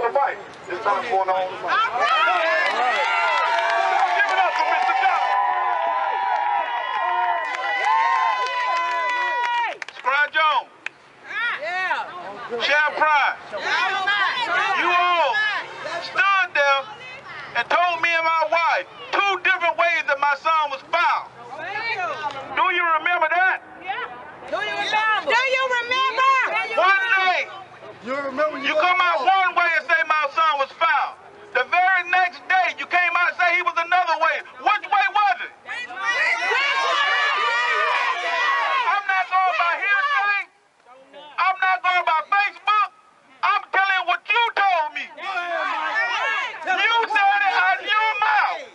want to fight. It's time for an all to fight. All right. Give it up for Mr. John. Squire Jones. Yeah. Sheriff Prime. You all stood there and told me and my wife 2 different ways that my son was found. Do you remember that? Yeah. Do you remember? Do you remember? One day, you come out one way and say my son was found. The very next day, you came out and say he was another way. Which way was it? I'm not going by hearsay. I'm not going by Facebook. I'm telling you what you told me. You said it out of your mouth.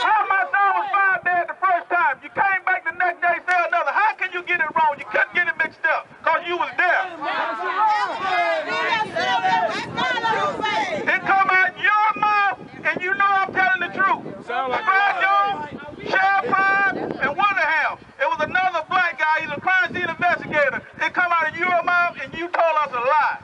How my son was found dead the first time. You came back the next day and said another. How can you get it wrong? You couldn't get it mixed up because you was there. It come out your mouth and you know I'm telling the truth. Squire Jones, Sheriff Prime, and Wonderham. It was another black guy. He's a crime scene investigator. It come out of your mouth and you told us a lie.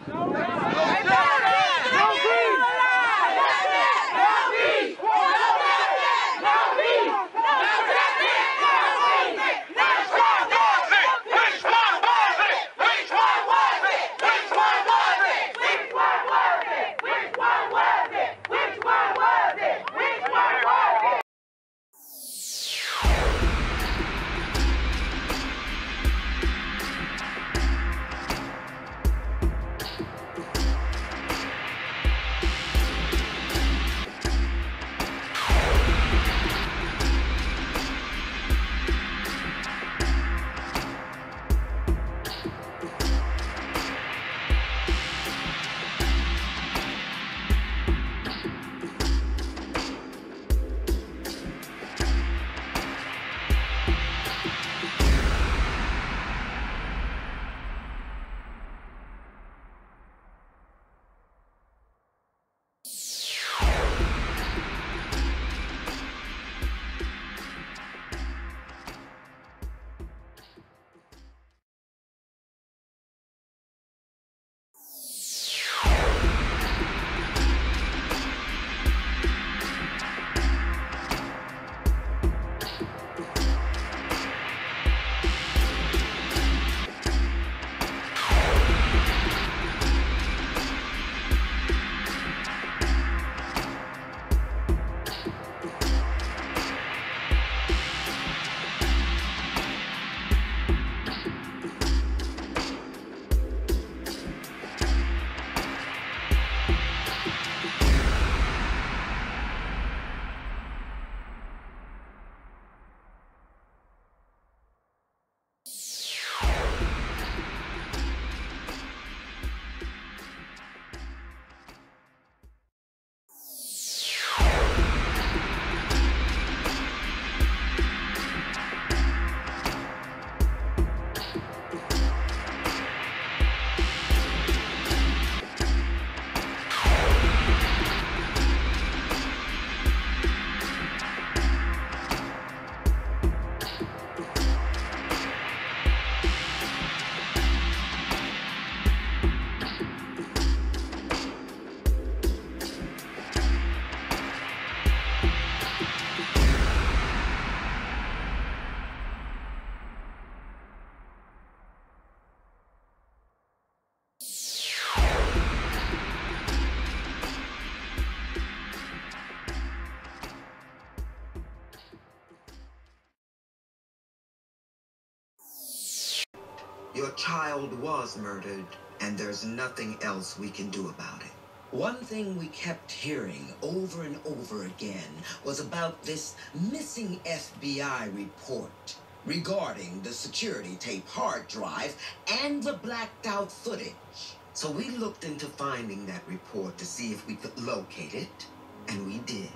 Your child was murdered, and there's nothing else we can do about it. One thing we kept hearing over and over again was about this missing F.B.I. report regarding the security tape hard drive and the blacked out footage. So we looked into finding that report to see if we could locate it, and we did.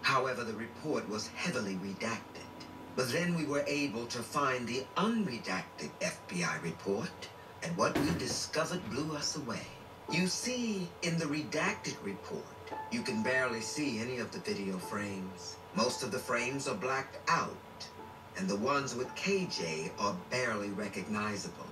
However, the report was heavily redacted. But then we were able to find the unredacted F.B.I. report, and what we discovered blew us away. You see, in the redacted report, you can barely see any of the video frames. Most of the frames are blacked out, and the ones with KJ are barely recognizable.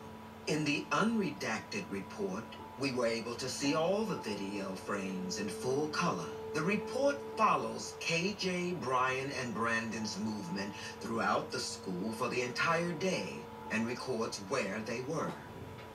In the unredacted report, We were able to see all the video frames in full color. The report follows KJ, Brian, and Brandon's movement throughout the school for the entire day and records where they were.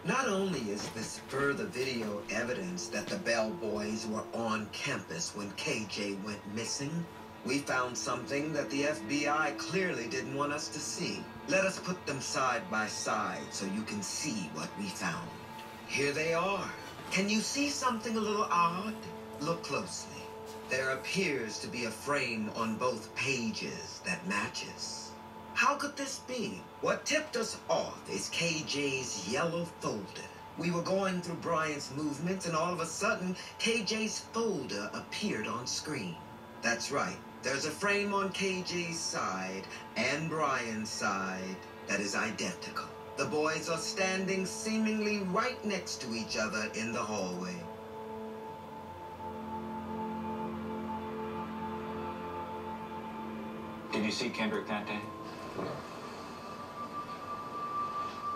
Not only is this further video evidence that the Bell boys were on campus when KJ went missing, we found something that the FBI clearly didn't want us to see. Let us put them side by side so you can see what we found. Here they are. Can you see something a little odd? Look closely. There appears to be a frame on both pages that matches. How could this be? What tipped us off is KJ's yellow folder. We were going through Brian's movements and all of a sudden, KJ's folder appeared on screen. That's right. There's a frame on KJ's side and Brian's side that is identical. The boys are standing seemingly right next to each other in the hallway. Did you see Kendrick that day? No.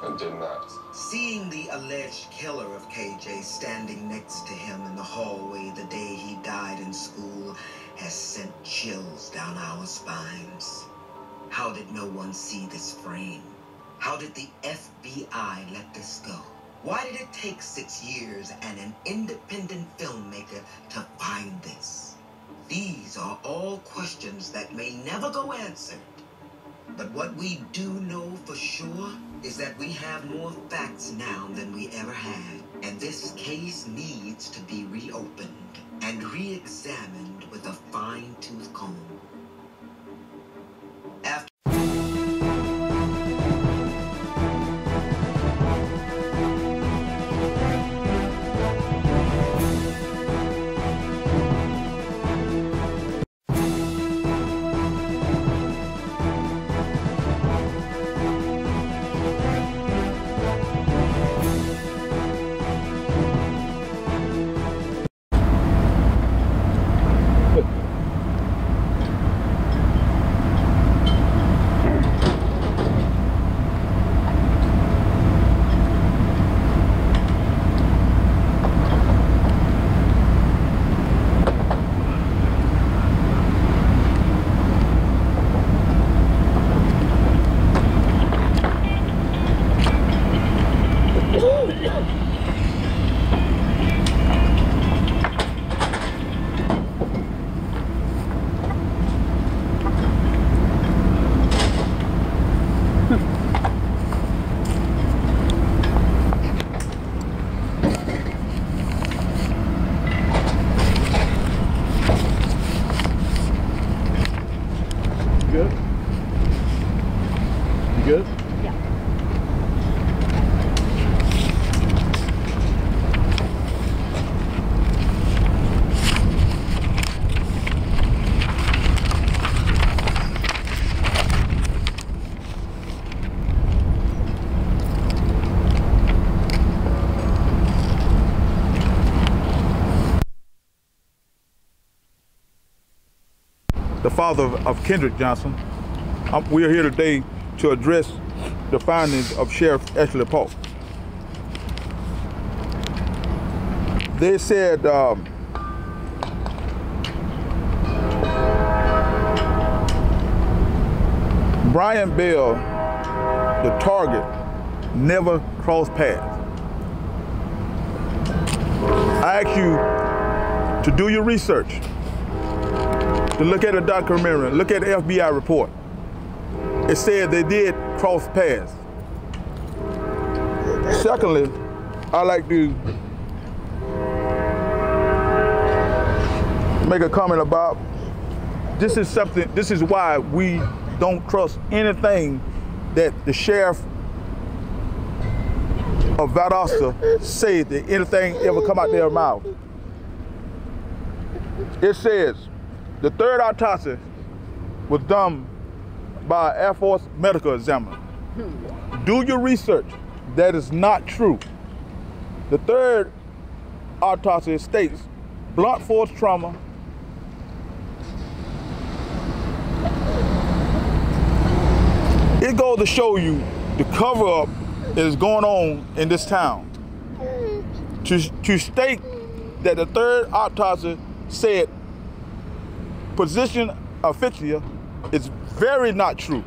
I did not. Seeing the alleged killer of KJ standing next to him in the hallway the day he died in school has sent chills down our spines. How did no one see this frame? How did the FBI let this go? Why did it take 6 years and an independent filmmaker to find this? These are all questions that may never go answered. But what we do know for sure is that we have more facts now than we ever had. And this case needs to be reopened and re-examined with a fine-tooth comb. After Good? You good? Yeah. The father of Kendrick Johnson. We are here today to address the findings of Sheriff Ashley Paulk. They said Brian Bell, the target, never crossed paths. I ask you to do your research, to look at the documentary, look at the F.B.I. report. It said they did cross paths. Secondly, I like to make a comment about this is why we don't trust anything that the sheriff of Valdosta said, that anything ever come out their mouth. It says the third autopsy was done by an Air Force medical examiner. Do your research. That is not true. The third autopsy states blunt force trauma, it goes to show you the cover-up that is going on in this town to state that the third autopsy said position asphyxia is very not true.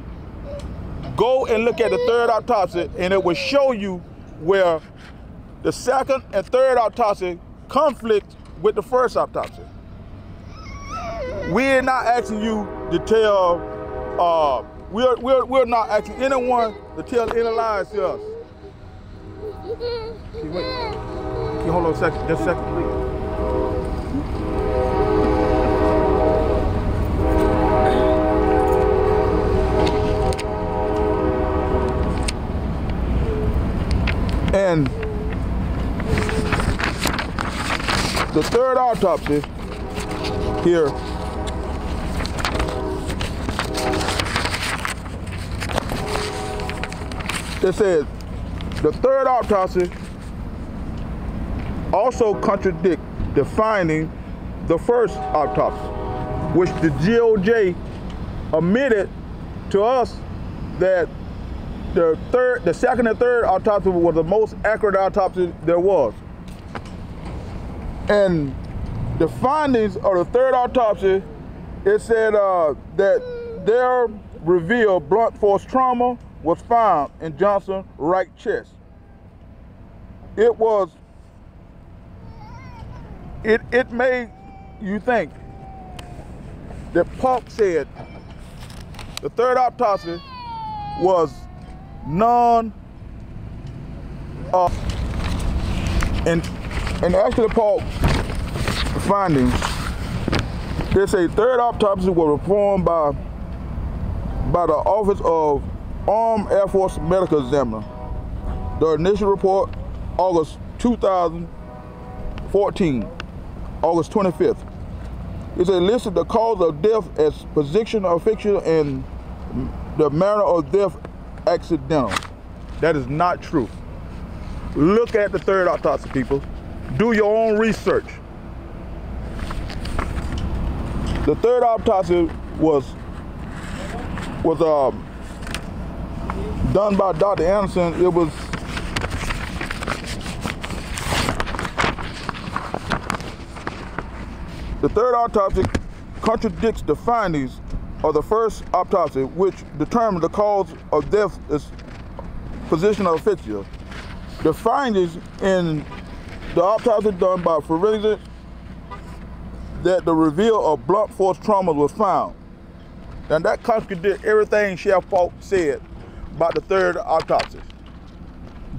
Go and look at the third autopsy and it will show you where the second and third autopsy conflict with the first autopsy. We're not asking you to tell, we're not asking anyone to tell any lies to us. Can you hold on a second, just a second, please? And the third autopsy here it says the third autopsy also contradicts the finding the first autopsy, which the GOJ admitted to us that the second and third autopsy was the most accurate autopsy there was. And the findings of the third autopsy, it said that there revealed blunt force trauma was found in Johnson's right chest. It made you think that Paulk said the third autopsy was and actually Paulk findings, they say third autopsy was performed by the Office of Armed Air Force Medical Examiner. The initial report, August 2014, August 25th. It listed the cause of death as position asphyxia and the manner of death accidental. That is not true. Look at the third autopsy, people. Do your own research. The third autopsy was done by Dr. Anderson. It was the third autopsy contradicts the findings of the first autopsy, which determined the cause of death is position of asphyxia. The findings in the autopsy done by forensics that the reveal of blunt force trauma was found. And that contradicts everything Sheriff Paulk said about the third autopsy.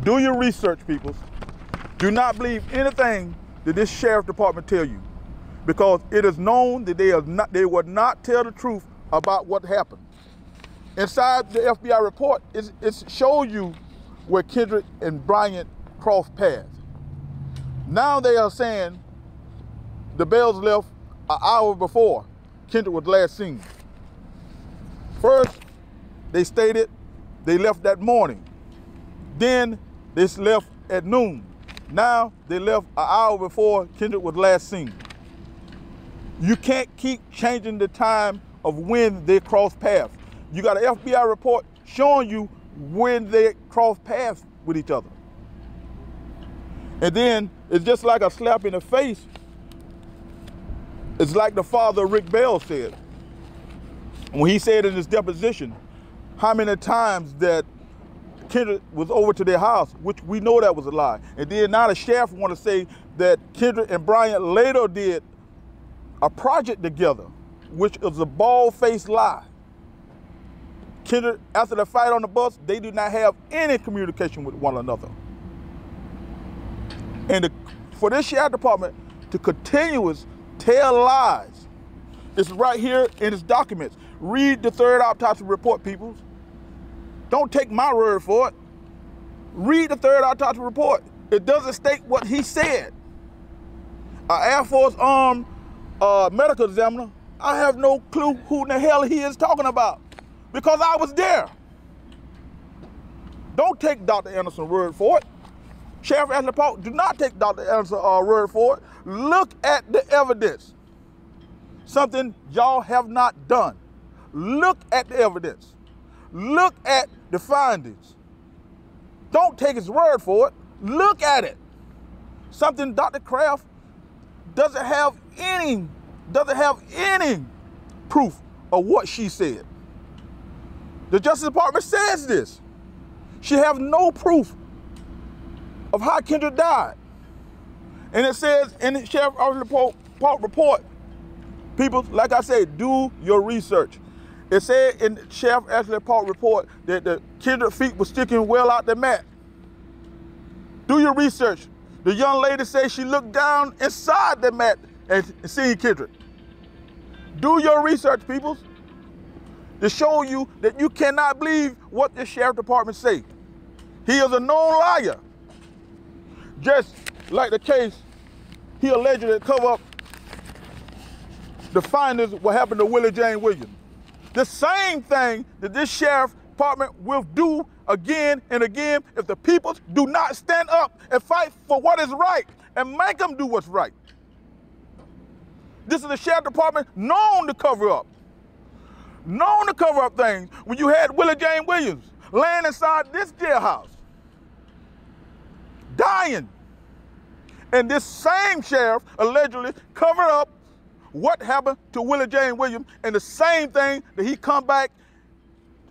Do your research, people. Do not believe anything that this sheriff department tell you, because it is known that they would not tell the truth about what happened. Inside the FBI report, it shows you where Kendrick and Bryant crossed paths. Now they are saying the Bells left an hour before Kendrick was last seen. First, they stated they left that morning. Then they left at noon. Now they left an hour before Kendrick was last seen. You can't keep changing the time of when they crossed paths. You got an FBI report showing you when they crossed paths with each other. And then it's just like a slap in the face. It's like the father of Rick Bell said, when he said in his deposition, how many times that Kendrick was over to their house, which we know that was a lie. And then now the sheriff want to say that Kendrick and Bryant later did a project together, which is a bald-faced lie. Kendrick, after the fight on the bus, they did not have any communication with one another. And for this sheriff department to continuously tell lies, it's right here in his documents. Read the third autopsy report, people. Don't take my word for it. Read the third autopsy report. It doesn't state what he said. An Air Force armed medical examiner, I have no clue who in the hell he is talking about, because I was there. Don't take Dr. Anderson's word for it. Sheriff Ashley Paulk, do not take Dr. Anderson's word for it. Look at the evidence. Something y'all have not done. Look at the evidence. Look at the findings. Don't take his word for it. Look at it. something Dr. Kraft doesn't have any proof of what she said. The Justice Department says this. She has no proof of how Kendra died. And it says in the Sheriff Paulk report, people, like I said, do your research. It said in the Sheriff Paulk report that the Kendra feet were sticking well out the mat. Do your research. The young lady says she looked down inside the mat and seen Kendra. Do your research, people, to show you that you cannot believe what the Sheriff Department say. He is a known liar. Just like the case, he allegedly covered up the findings what happened to Willie Jane Williams. The same thing that this Sheriff Department will do again and again if the people do not stand up and fight for what is right and make them do what's right. This is the Sheriff Department known to cover up. Known to cover up things. When you had Willie Jane Williams laying inside this jailhouse, dying, and this same sheriff allegedly covered up what happened to Willie Jane Williams and the same thing that he come back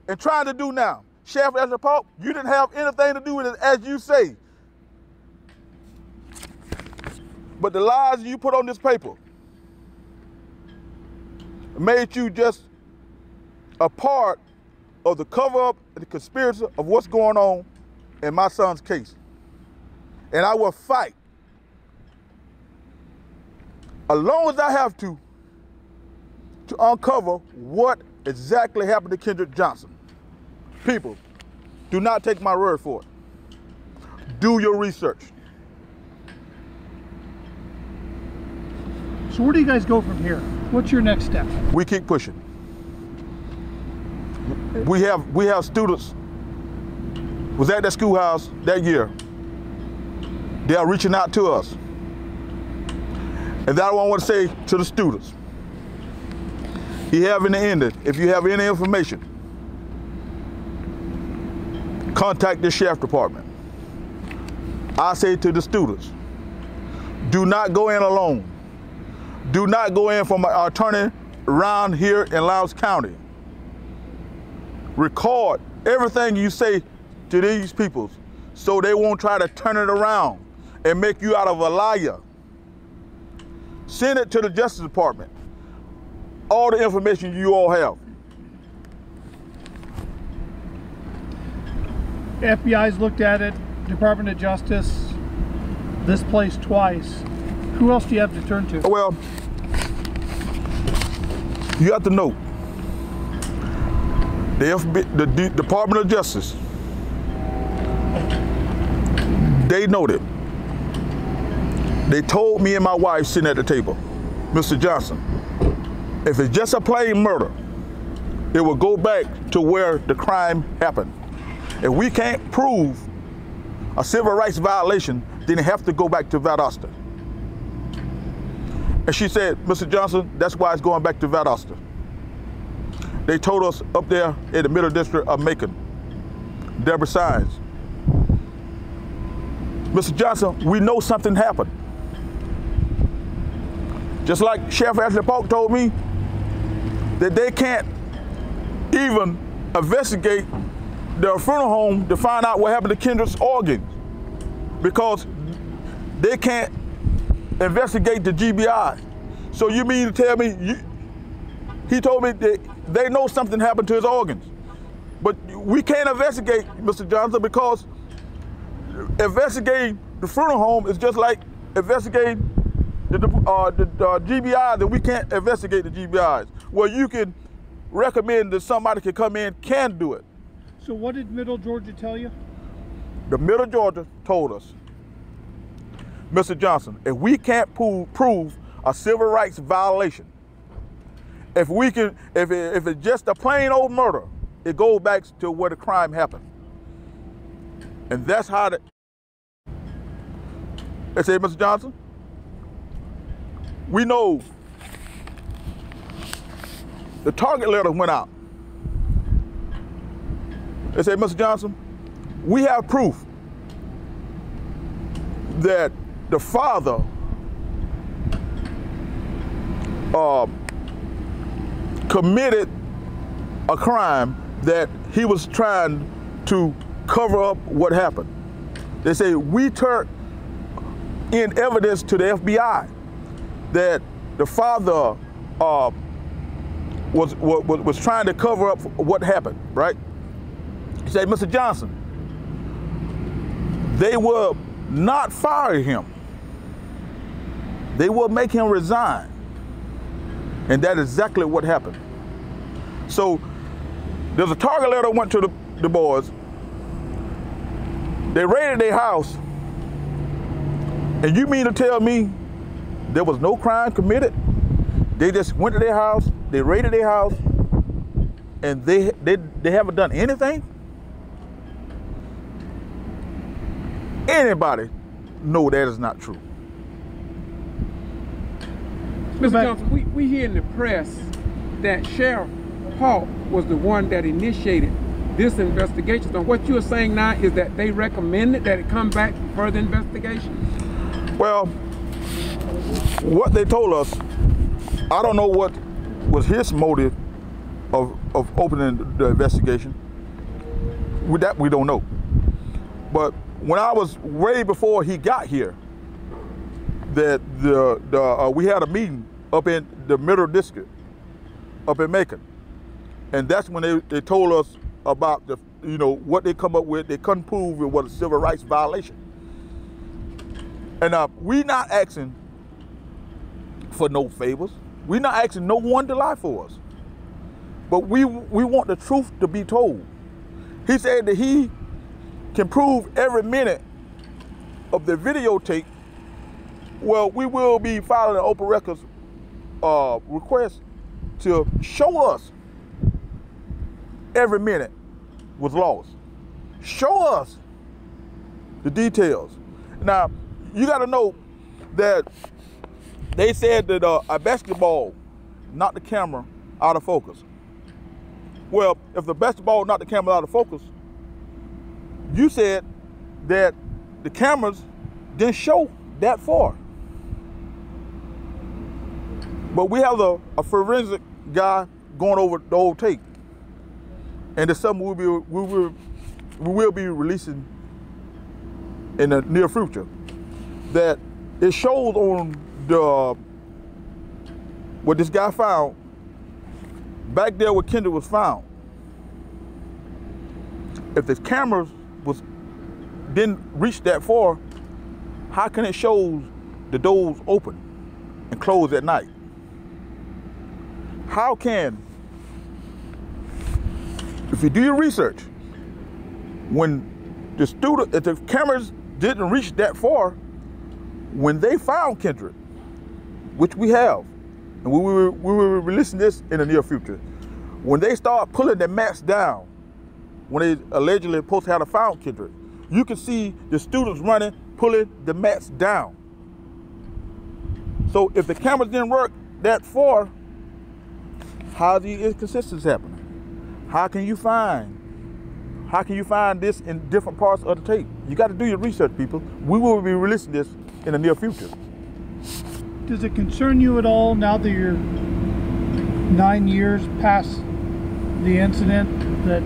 and trying to do now. Sheriff Paulk, you didn't have anything to do with it as you say. But the lies you put on this paper made you just a part of the cover-up and the conspiracy of what's going on in my son's case. And I will fight as long as I have to uncover what exactly happened to Kendrick Johnson. People, do not take my word for it. Do your research. So where do you guys go from here? What's your next step? We keep pushing. We have students was at that schoolhouse that year. They are reaching out to us. And that's what I want to say to the students. You have in the end, if you have any information, contact the Sheriff Department. I say to the students, do not go in alone. Do not go in from an attorney around here in Lowndes County. Record everything you say to these people so they won't try to turn it around and make you out of a liar. Send it to the Justice Department. All the information you all have. FBI's looked at it, Department of Justice, this place twice. Who else do you have to turn to? Well, you have to know, the Department of Justice, they know that. They told me and my wife sitting at the table, Mr. Johnson, if it's just a plain murder, it will go back to where the crime happened. If we can't prove a civil rights violation, then it have to go back to Valdosta. And she said, Mr. Johnson, that's why it's going back to Valdosta. They told us up there in the Middle District of Macon, Deborah Sines, Mr. Johnson, we know something happened. Just like Sheriff Paulk told me that they can't even investigate the funeral home to find out what happened to Kendra's organs because they can't investigate the G.B.R. So you mean to tell me, he told me that they know something happened to his organs. But we can't investigate, Mr. Johnson, because investigating the funeral home is just like investigating the G.B.R. that we can't investigate the G.B.Rs. Well, you can recommend that somebody can come in, can do it. So what did Middle Georgia tell you? The Middle Georgia told us, Mr. Johnson, if we can't prove a civil rights violation, if it's just a plain old murder, it goes back to where the crime happened. And that's how they say, Mr. Johnson, we know the target letter went out. They said, Mr. Johnson, we have proof that the father committed a crime that he was trying to cover up what happened. They say we turned in evidence to the FBI that the father was trying to cover up what happened, right? He said, Mr. Johnson, they will not fire him. They will make him resign. And that is exactly what happened. So there's a target letter went to the boys. They raided their house. And you mean to tell me there was no crime committed? They just went to their house, they raided their house, and they haven't done anything? Anybody know that is not true. Mr. Johnson, we hear in the press that Sheriff Paulk was the one that initiated this investigation. So what you're saying now is that they recommended that it come back for further investigation? Well, what they told us, I don't know what was his motive of opening the investigation. With that, we don't know. But when I was way before he got here, that we had a meeting up in the Middle District, up in Macon, and that's when they told us about the what they come up with. They couldn't prove it was a civil rights violation, and we not asking for no favors. We not asking no one to lie for us, but we want the truth to be told. He said that he can prove every minute of the videotape. Well, we will be filing an open records request to show us every minute was lost. Show us the details. Now, you got to know that they said that a basketball knocked the camera out of focus. Well, if the basketball knocked the camera out of focus, you said that the cameras didn't show that far. But we have a forensic guy going over the whole tape, and it's something we will be releasing in the near future. That it shows on what this guy found back there where Kendrick was found. If the cameras didn't reach that far, how can it show the doors open and closed at night? How can, if you do your research, when if the cameras didn't reach that far, when they found Kendrick, which we have, and we will be releasing this in the near future, when they start pulling the mats down, when they allegedly supposed to have found Kendrick, you can see the students running, pulling the mats down. So if the cameras didn't work that far, how are the inconsistencies happening? How can you find this in different parts of the tape? You got to do your research, people. We will be releasing this in the near future. Does it concern you at all now that you're 9 years past the incident that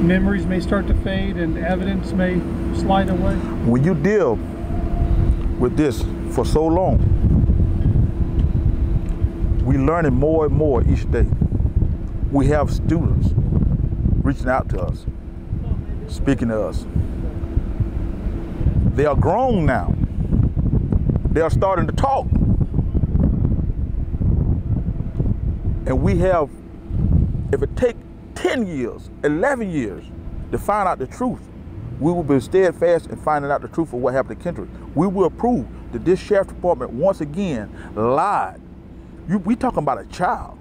memories may start to fade and evidence may slide away? When you deal with this for so long, we're learning more and more each day. We have students reaching out to us, speaking to us. They are grown now. They are starting to talk. And we have, if it takes 10 years, 11 years to find out the truth, we will be steadfast in finding out the truth of what happened to Kendrick. We will prove that this sheriff department once again lied. We talking about a child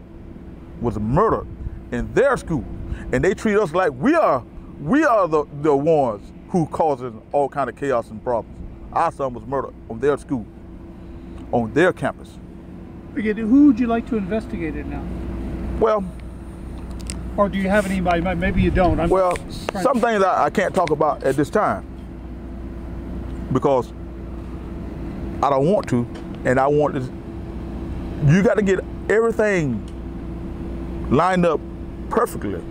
was murdered in their school, and they treat us like we are the ones who causing all kind of chaos and problems. Our son was murdered on their school, on their campus. Again, who would you like to investigate it now? Well, or do you have anybody? Maybe you don't. Some things I can't talk about at this time because I don't want to, and I want to. You got to get everything lined up perfectly,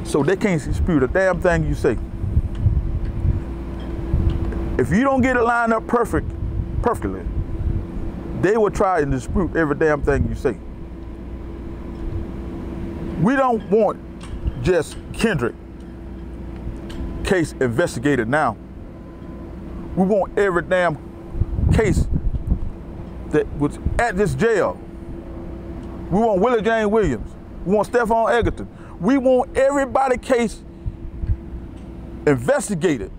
so they can't dispute a damn thing you say. If you don't get it lined up perfectly, they will try and dispute every damn thing you say. We don't want just Kendrick case investigated now. We want every damn case that was at this jail. We want Willie James Williams. We want Stephon Egerton. We want everybody case investigated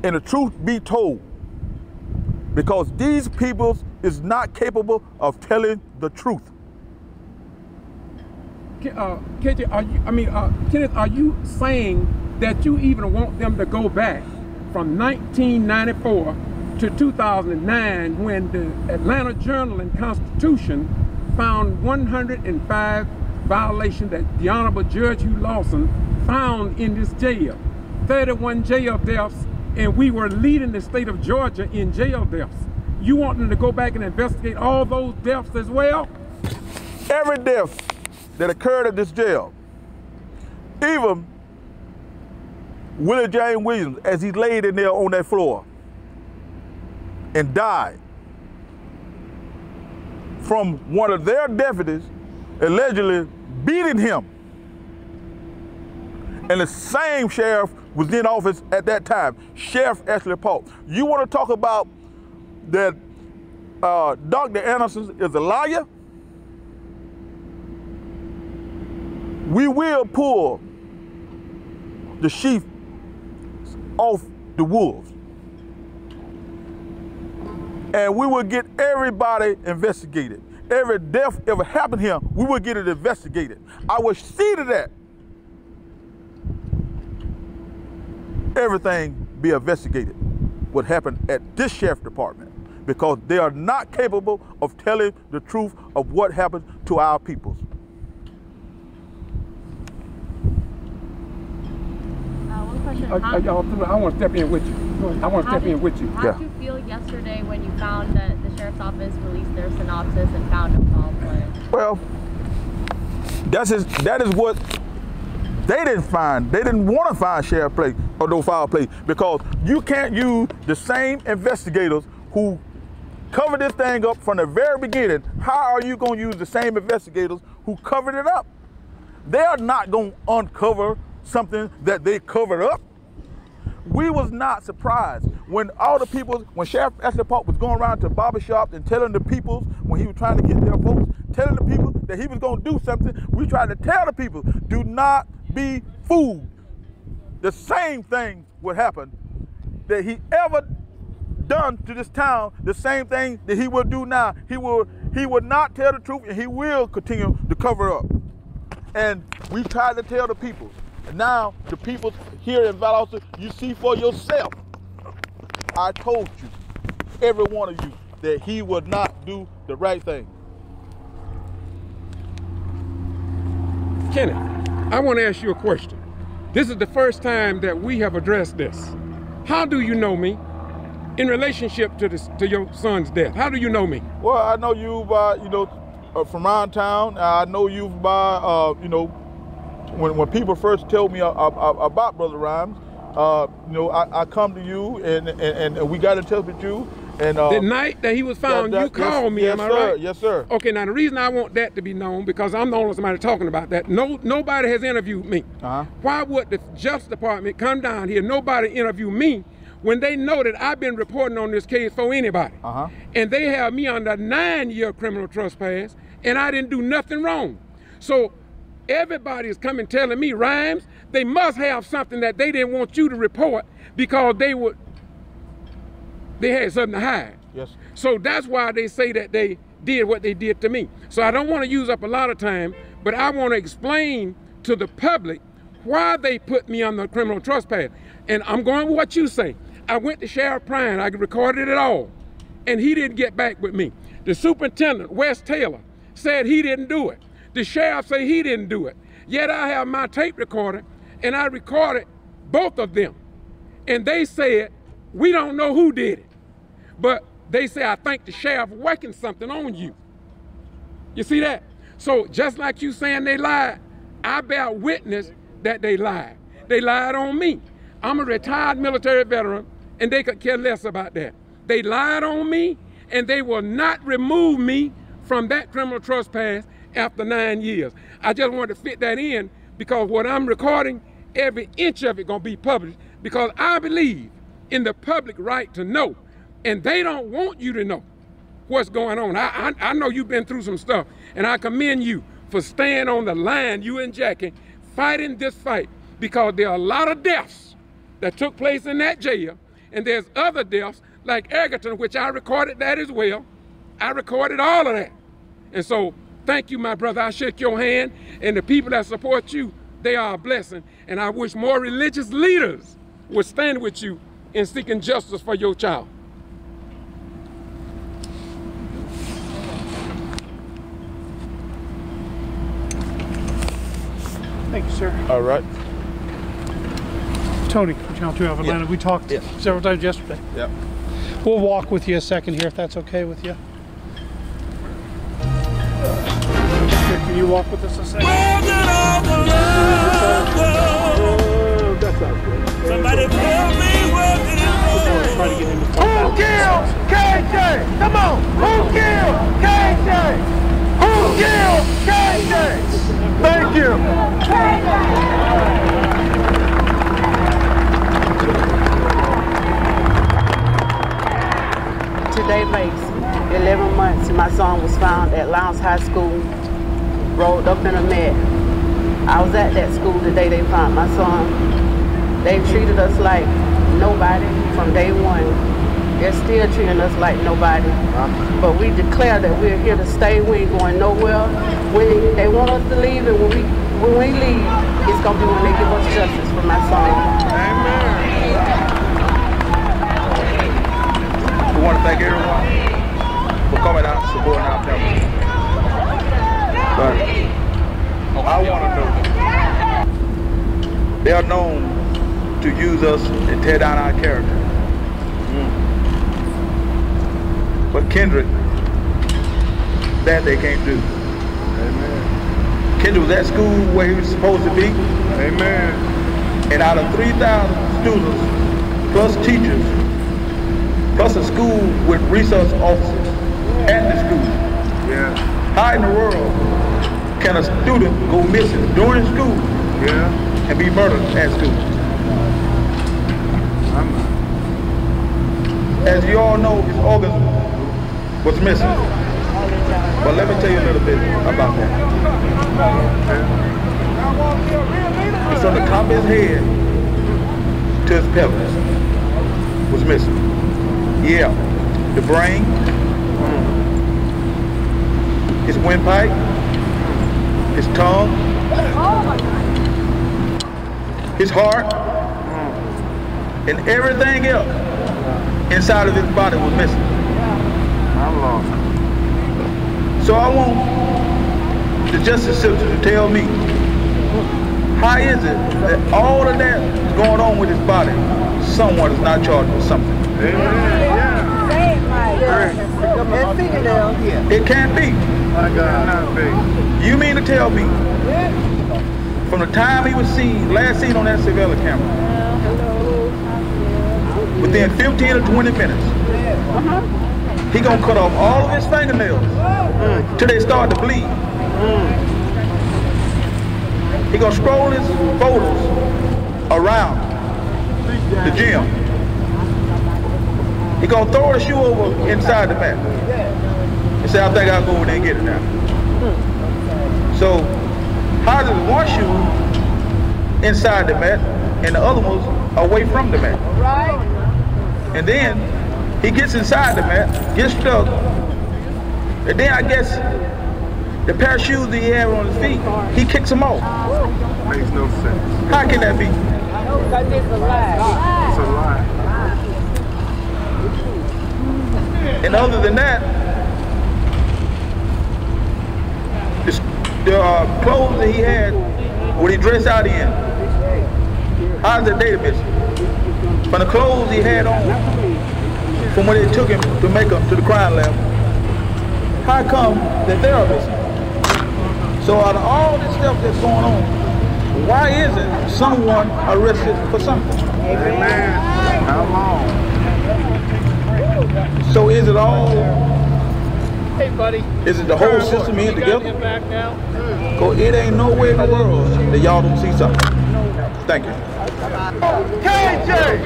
and the truth be told, because these people is not capable of telling the truth. KJ, Kenneth, are you saying that you even want them to go back from 1994 to 2009 when the Atlanta Journal and Constitution found 105 violations that the Honorable Judge Hugh Lawson found in this jail? 31 jail deaths, and we were leading the state of Georgia in jail deaths. You want them to go back and investigate all those deaths as well? Every death that occurred at this jail, even Willie James Williams, as he laid in there on that floor and died from one of their deputies allegedly beating him. And the same sheriff was in office at that time, Sheriff Ashley Paulk. You want to talk about that Dr. Anderson is a liar? We will pull the sheep off the wolves. And we will get everybody investigated. Every death ever happened here, we will get it investigated. I will see to that everything be investigated, what happened at this sheriff department, because they are not capable of telling the truth of what happened to our peoples. One question. I want to step in with you. I want to step in with you. How did you feel yesterday when you found that the sheriff's office released their synopsis and found no foul play? Well, that is what they didn't find. They didn't want to find sheriff play or no foul play, because you can't use the same investigators who covered this thing up from the very beginning. How are you going to use the same investigators who covered it up? They are not going to uncover something that they covered up. We was not surprised when all the people, when Sheriff Ashley Paulk was going around to barbershops and telling the people, when he was trying to get their votes, telling the people that he was going to do something. We tried to tell the people, do not be fooled. The same thing would happen that he ever done to this town, the same thing that he will do now. He would not tell the truth, and he will continue to cover up. And we tried to tell the people. And now the people here in Valdosta, you see for yourself. I told you, every one of you, that he would not do the right thing. Kenneth, I want to ask you a question. This is the first time that we have addressed this. How do you know me in relationship to your son's death? How do you know me? Well, I know you by, from around town. I know you by, when people first told me about Brother Rhymes, I come to you and we got in touch with you. And the night that he was found, you called me, yes, am I right? Yes, sir. Okay, now the reason I want that to be known, because I'm the only somebody talking about that. Nobody has interviewed me. Why would the Justice Department come down here, nobody interview me, when they know that I've been reporting on this case for anybody? And they have me under 9-year criminal trespass, and I didn't do nothing wrong. So everybody is coming telling me, Rhymes, they must have something that they didn't want you to report because they had something to hide. Yes. So that's why they say that they did what they did to me. So I don't want to use up a lot of time, but I want to explain to the public why they put me on the criminal trespass. And I'm going with what you say. I went to Sheriff Prine, I recorded it all, and he didn't get back with me. The superintendent, Wes Taylor, said he didn't do it. The sheriff said he didn't do it. Yet I have my tape recorder, and I recorded both of them. And they said, we don't know who did it. But they say, I think the sheriff working something on you. You see that? So just like you saying they lied, I bear witness that they lied. They lied on me. I'm a retired military veteran, and they could care less about that. They lied on me, and they will not remove me from that criminal trespass after 9 years. I just wanted to fit that in because what I'm recording, every inch of it gonna be published because I believe in the public right to know, and they don't want you to know what's going on. I know you've been through some stuff, and I commend you for staying on the line, you and Jackie, fighting this fight, because there are a lot of deaths that took place in that jail, and there's other deaths like Egerton, which I recorded that as well. I recorded all of that. And so, thank you, my brother. I shake your hand, and the people that support you, they are a blessing. And I wish more religious leaders would stand with you in seeking justice for your child. Thank you, sir. All right. Tony, John 2 Atlanta. Yeah. We talked several times yesterday. Yep. We'll walk with you a second here if that's okay with you. Here, can you walk with us a second? Somebody tell me where did it go? Try to get him to Who killed KJ? Come on. Who killed KJ? Who killed KJ? Thank you. Today makes 11 months my son was found at Lowndes High School, rolled up in a mat. I was at that school the day they found my son. They treated us like nobody from day one. They're still treating us like nobody. But we declare that we're here to stay. We ain't going nowhere. When they want us to leave, and when we leave, it's going to be when they give us justice for my son. Amen. We want to thank everyone for coming out and supporting our family. But I want to know, they are known to use us and tear down our character. But Kendrick, that they can't do. Amen. Kendrick was at school where he was supposed to be. Amen. And out of 3,000 students, plus teachers, plus a school with resource officers at the school. Yeah. How in the world can a student go missing during school and be murdered at school? As you all know, his organs was missing. But let me tell you a little bit about that. It's from the top of his head to his pelvis was missing. Yeah, the brain, his windpipe, his tongue, his heart, and everything else inside of his body was missing. I'm lost. So I want the justice system to tell me, how is it that all of that is going on with his body, someone is not charged with something? It can't be. My God, not be. You mean to tell me, from the time he was last seen on that surveillance camera, within 15 or 20 minutes, he gonna cut off all of his fingernails till they start to bleed. He gonna scroll his photos around the gym. He gonna throw a shoe over inside the mat and say, I think I'll go over there and get it now. So how does one shoe inside the mat and the other one's away from the mat? Right. And then he gets inside the mat, gets stuck, and then I guess the pair of shoes that he had on his feet, he kicks them off. Makes no sense. How can that be? Because it's a lie. It's a lie. And other than that, the clothes that he had, what he dressed out in, how's the database? From the clothes he had on from when they took him to make him to the crime lab, how come that they are missing? So out of all this stuff that's going on, why isn't someone arrested for something? Amen. Come on. So is it all? Hey, buddy. Is it the whole system in together? Him back now? Cause it ain't no way in the world that y'all don't see something. Thank you. KJ!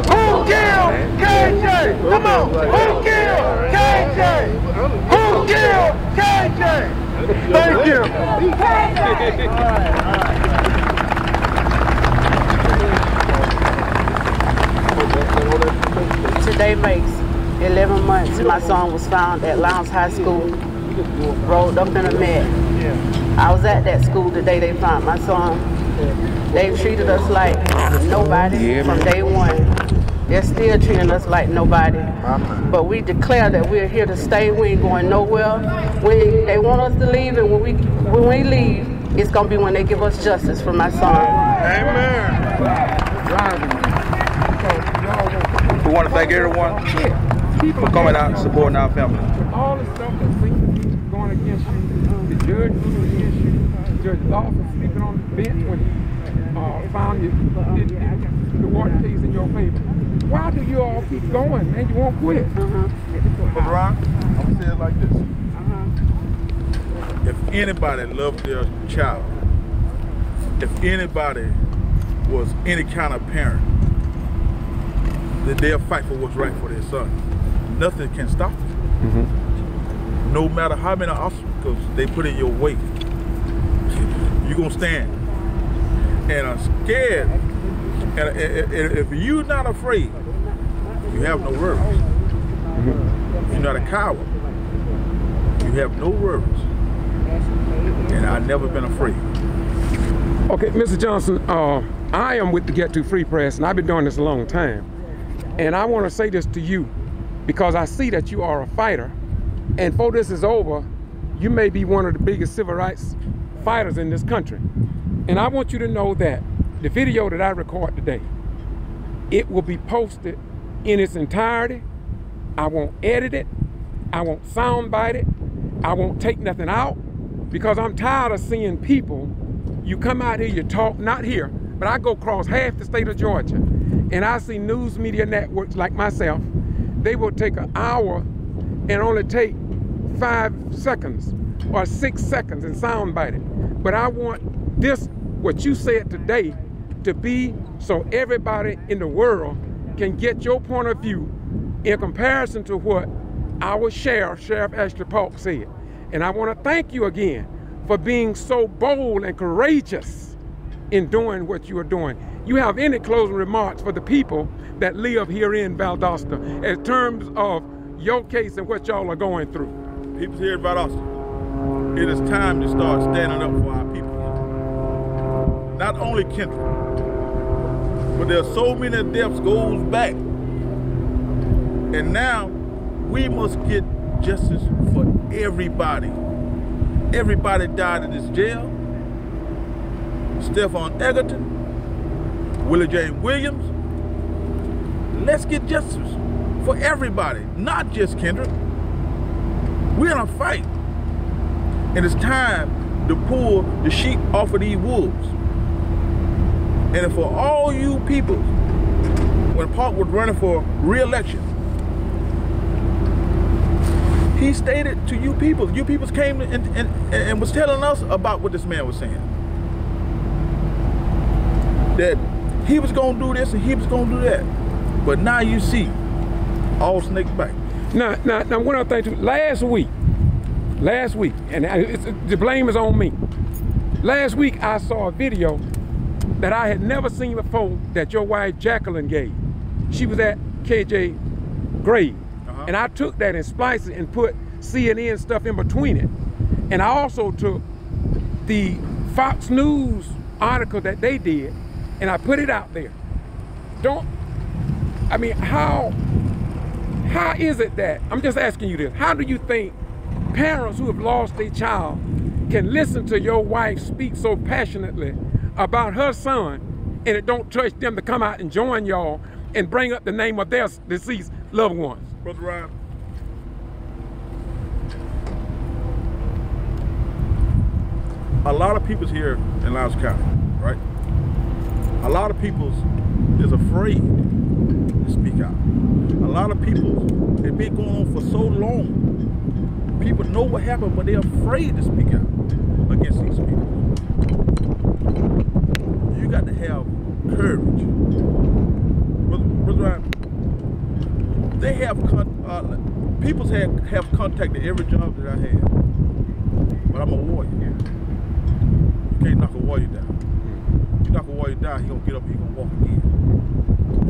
Who killed KJ? Come on! Who killed KJ? Who killed KJ? Thank you. Today makes 11 months my son was found at Lowndes High School, rolled up in a mat. I was at that school the day they found my son. They treated us like nobody from day one. They're still treating us like nobody. But we declare that we're here to stay. We ain't going nowhere. They want us to leave, and when we leave, it's gonna be when they give us justice for my son. Amen. We want to thank everyone for coming out and supporting our family. All the stuff that seems to be going against you, the judge moving against you, Judge Lawson sleeping on the bench when he found you, the water case in your favor. Why do you all keep going, man? You won't quit. But Ron, I'm going to say it like this. If anybody loved their child, if anybody was any kind of parent, then they'll fight for what's right for their son. Nothing can stop it. No matter how many obstacles they put in your way, you're going to stand. And I'm scared. And if you're not afraid, you have no worries. You're not a coward. You have no worries. And I've never been afraid. Okay, Mr. Johnson, I am with the Get To Free Press, and I've been doing this a long time. And I want to say this to you because I see that you are a fighter. And before this is over, you may be one of the biggest civil rights fighters in this country. And I want you to know that the video that I record today, it will be posted in its entirety. I won't edit it. I won't soundbite it. I won't take nothing out because I'm tired of seeing people, you come out here, you talk, not here, but I go across half the state of Georgia and I see news media networks like myself, they will take an hour and only take 5 seconds or 6 seconds and soundbite it. But I want this, what you said today, to be so everybody in the world can get your point of view in comparison to what our Sheriff Ashley Paulk said. And I want to thank you again for being so bold and courageous in doing what you are doing. You have any closing remarks for the people that live here in Valdosta in terms of your case and what y'all are going through? People here in Valdosta, it is time to start standing up for our people. Not only Kendrick, but there are so many deaths goes back. And now we must get justice for everybody. Everybody died in this jail. Stephon Egerton, Willie James Williams. Let's get justice for everybody, not just Kendrick. We're in a fight. And it's time to pull the sheep off of these wolves. And for all you people, when Paulk was running for re-election, he stated to you people came and was telling us about what this man was saying. That he was gonna do this and he was gonna do that. But now you see, all snakes bite. Now, one other thing too, last week, and the blame is on me. Last week I saw a video that I had never seen before that your wife Jacqueline gave. She was at KJ grave. And I took that and spliced it and put CNN stuff in between it. And I also took the Fox News article that they did and I put it out there. How is it that, I'm just asking you this, how do you think parents who have lost their child can listen to your wife speak so passionately about her son and it don't touch them to come out and join y'all and bring up the name of their deceased loved ones? Brother Ryan, a lot of people's here in Lowndes County, right? A lot of people's is afraid to speak out. A lot of people, it's been going on for so long. People know what happened, but they're afraid to speak out against these people. You got to have courage. Brother Ryan, they have, people have contacted every job that I had, but I'm a warrior. You can't knock a warrior down. You knock a warrior down, he gonna get up, he gonna walk again.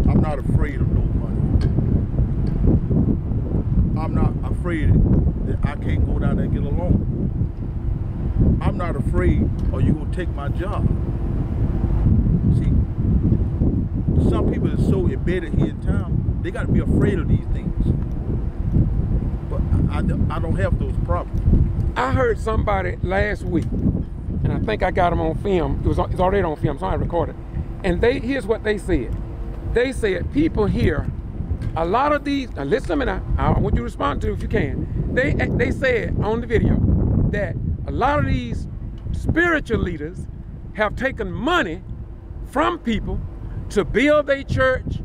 I'm not afraid of nobody. I'm not afraid that I can't go down there and get along. I'm not afraid or you gonna take my job. See, some people are so embedded here in town, they gotta be afraid of these things. But I don't have those problems. I heard somebody last week, and I think I got them on film. It's already on film, so I recorded. And here's what they said. They said people here, a lot of these, now listen to me now, I want you to respond to it if you can. They said on the video that a lot of these spiritual leaders have taken money from people to build their church,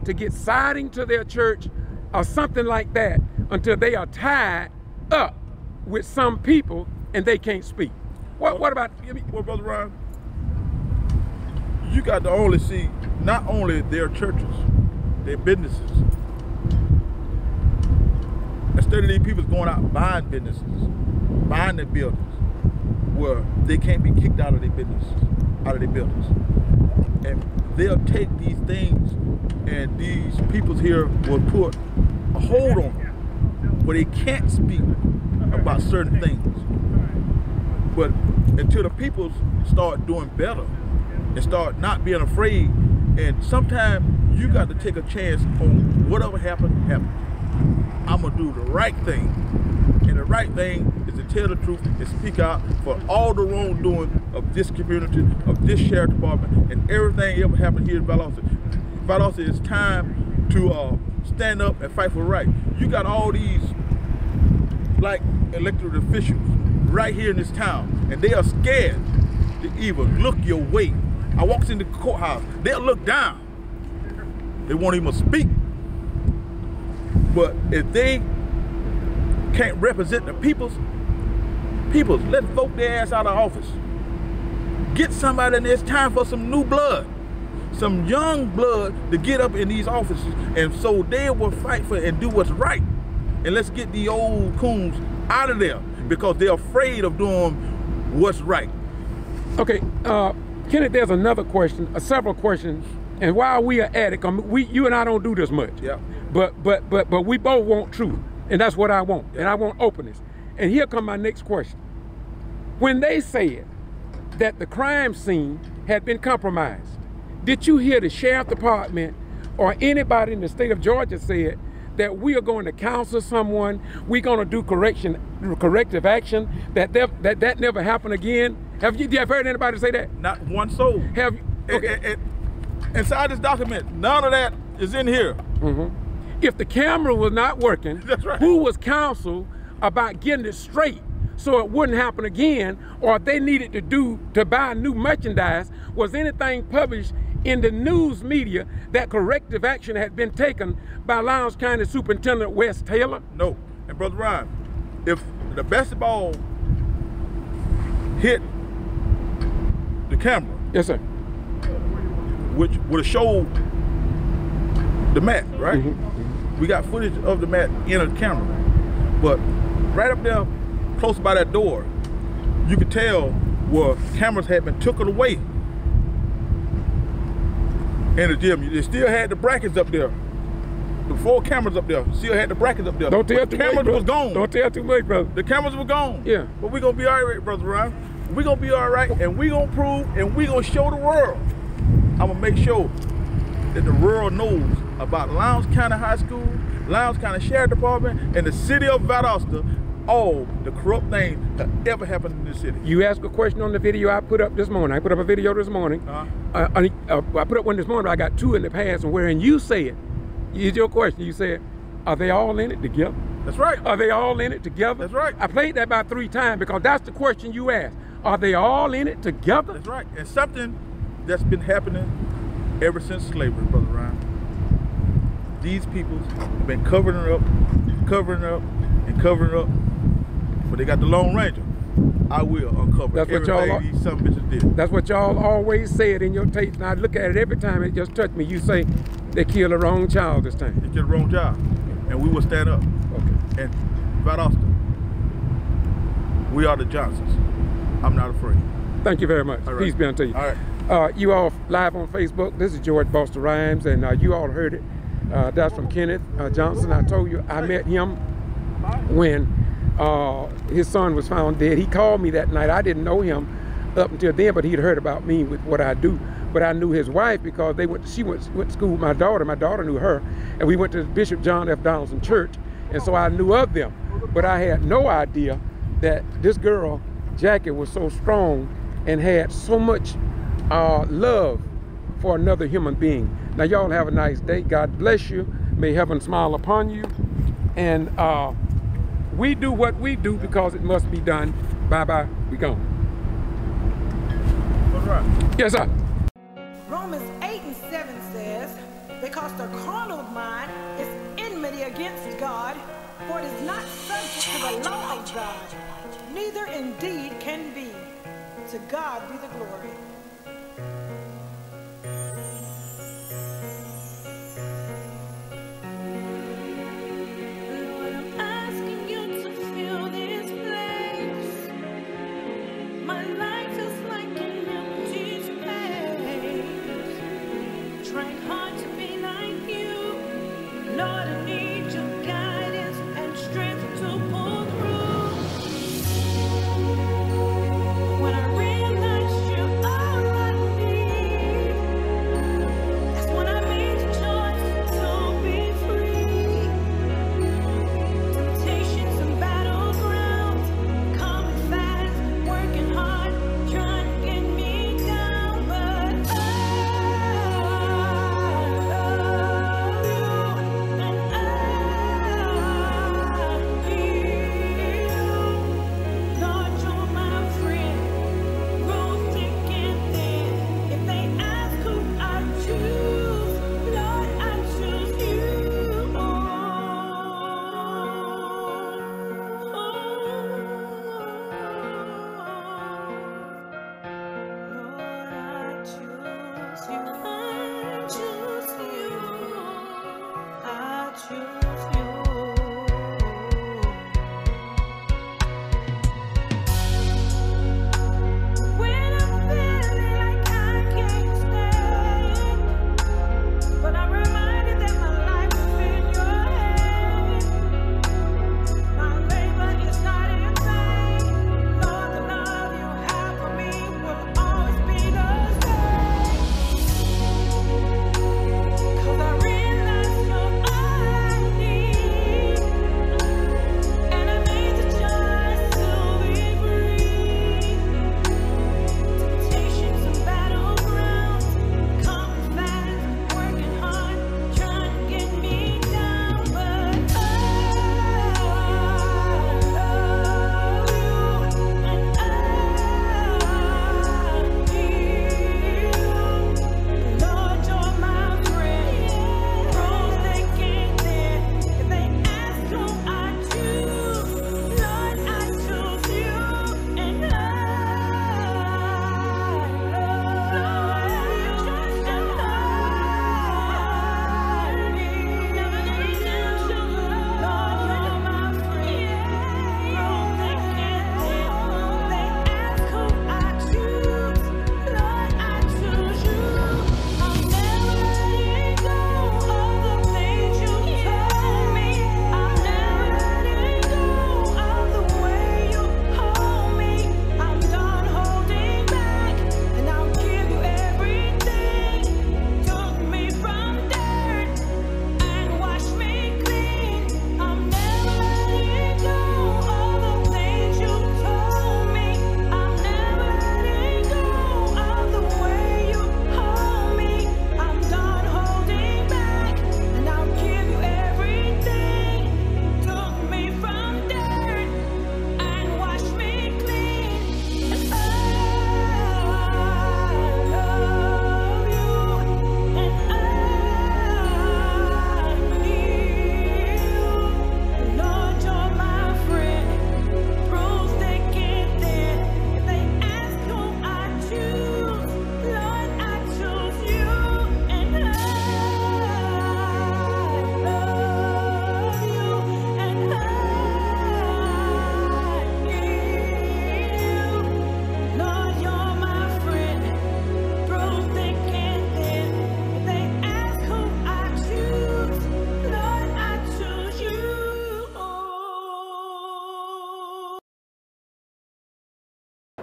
to get siding to their church, or something like that, until they are tied up with some people and they can't speak. What about, well, Brother Ryan, you got to only see not only their churches, their businesses. Instead of these people going out buying businesses, buying their buildings, where they can't be kicked out of their businesses, out of their buildings. And they'll take these things and these peoples here will put a hold on them where they can't speak about certain things. But until the people start doing better and start not being afraid, and sometimes you got to take a chance on whatever happened, happened. I'm gonna do the right thing. And the right thing is to tell the truth and speak out for all the wrongdoing of this community, of this sheriff department, and everything ever happened here in Valdosta. Valdosta, it's time to stand up and fight for right. You got all these black elected officials right here in this town, and they are scared to even look your way. I walks in the courthouse, they'll look down. They won't even speak. But if they can't represent the peoples, let's vote their ass out of office. Get somebody in there. It's time for some new blood, some young blood to get up in these offices, and so they will fight for and do what's right. And let's get the old coons out of there because they're afraid of doing what's right. Okay, Kenneth, there's another question, several questions, and while we are at it, you and I don't do this much. Yeah. But we both want truth, and that's what I want, and I want openness. And here comes my next question. When they said that the crime scene had been compromised, did you hear the sheriff department or anybody in the state of Georgia said that we are going to counsel someone, we're going to do corrective action, that never happened again? Have you heard anybody say that? Not one soul. Have you? Okay. Inside this document, none of that is in here. Mm-hmm. If the camera was not working, that's right. Who was counseled about getting it straight so it wouldn't happen again, or if they needed to buy new merchandise? Was anything published in the news media that corrective action had been taken by Lowndes County Superintendent Wes Taylor? No. And Brother Ryan, if the basketball hit the camera, yes, sir, which would have showed the mat, right? Mm-hmm. We got footage of the mat in a camera, but right up there, close by that door, you could tell where cameras had been taken away in the gym. They still had the brackets up there. The 4 cameras up there still had the brackets up there. Don't tell too much, the cameras was gone. Don't tell too much, brother. The cameras were gone. Yeah. But we're gonna be all right, Brother Ryan. We're gonna be all right, and we're gonna prove, and we're gonna show the world. I'm gonna make sure that the world knows about Lowndes County High School, Lowndes County Sheriff Department, and the city of Valdosta, all the corrupt things that ever happened in this city. You asked a question on the video I put up this morning. I put up a video this morning. I put up one this morning, but I got 2 in the past, and wherein you said, here's your question, you said, Are they all in it together? That's right. Are they all in it together? That's right. I played that about 3 times because that's the question you asked. Are they all in it together? That's right. And something that's been happening ever since slavery, Brother Ryan. These people have been covering it up, covering it up, and covering it up. But they got the Lone Ranger. I will uncover everything these some bitches did. That's what y'all always said in your tapes. And I look at it every time it just touched me. You say they killed the wrong child this time. They killed the wrong child. And we will stand up. Okay. And Vat Austin, we are the Johnsons. I'm not afraid. Thank you very much. All right. Peace be unto you. All right. You all live on Facebook. This is George Buster Rhymes, and you all heard it. That's from Kenneth Johnson. I told you I met him when his son was found dead. He called me that night. I didn't know him up until then, but he'd heard about me with what I do. But I knew his wife because she went to school with my daughter. My daughter knew her, and we went to Bishop John F. Donaldson Church, and so I knew of them. But I had no idea that this girl, Jackie, was so strong and had so much love for another human being. Now y'all have a nice day. God bless you. May heaven smile upon you. And we do what we do because it must be done. Bye-bye. We gone. All right. Yes, sir. Romans 8:7 says, because the carnal mind is enmity against God, for it is not subject to the law of God, neither indeed can be. To God be the glory. Lord, I'm asking you to fill this place. My life is like an empty space. Trying hard to be like you. Lord, I need your guidance and strength to pull through. When I realized you are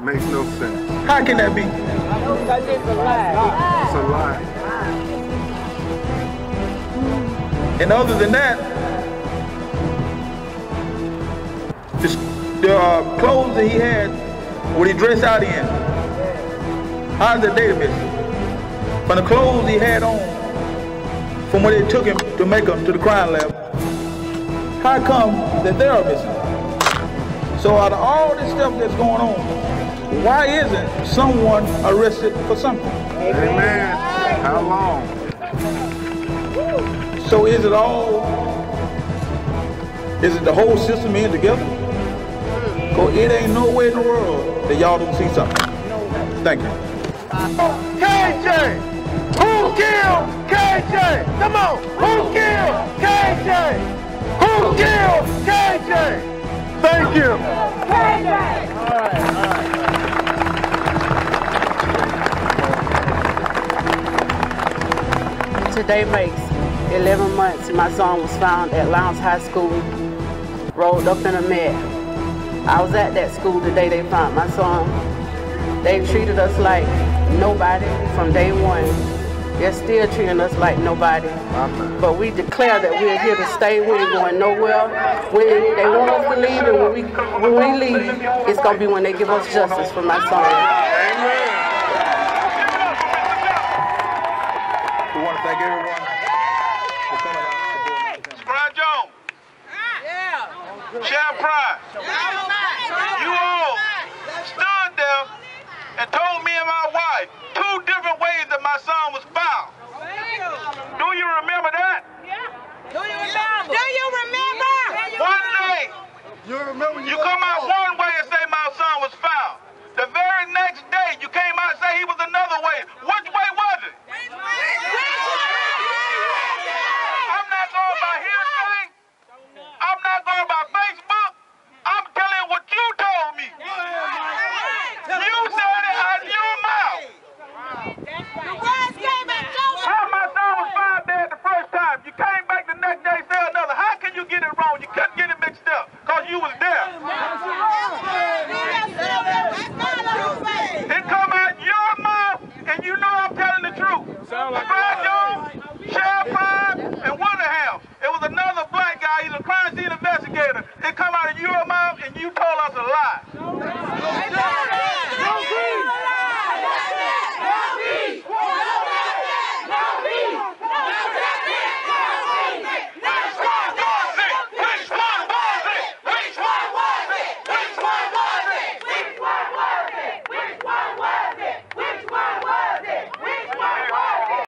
Makes no sense. How can that be? Because it's a lie. It's a lie. And other than that, the clothes that he had, what he dressed out in, how's the data missing? From the clothes he had on, from when they took him to make him to the crime lab, how come that they are missing? So out of all this stuff that's going on, why isn't someone arrested for something? Amen. How long? So is it the whole system in together? Or it ain't no way in the world that y'all don't see something. Thank you. KJ! Who killed KJ? Come on! Who killed KJ? Who killed KJ? Thank you. KJ! All right. Today makes 11 months my son was found at Lowndes High School, rolled up in a mat. I was at that school the day they found my son. They treated us like nobody from day one. They're still treating us like nobody. But we declare that we're here to stay. We ain't going nowhere. When they want us to leave, and when we leave, it's going to be when they give us justice for my son. We want to thank everyone for coming out and supporting us. Brian Jones. G.B.R. You all stood there and told me and my wife 2 different ways that my son was found. Do you remember that? Do you remember? Do you remember? One day, you come out one way and say my son was found. The very next day, you came out and say he was another way. Which way was it? I'm not going by hearsay. I'm not going by Facebook. I'm telling you what you told me. You said it out of your mouth. How my son was found dead the first time? You came back the next day and said another. How can you get it wrong? You couldn't get it mixed up because you was there. It come out your mouth, and you know I'm telling the truth. Brian Jones, G.B.R, and Winterham. It was another black guy. He's a crime scene investigator. It come out of your mouth, and you told us a lie.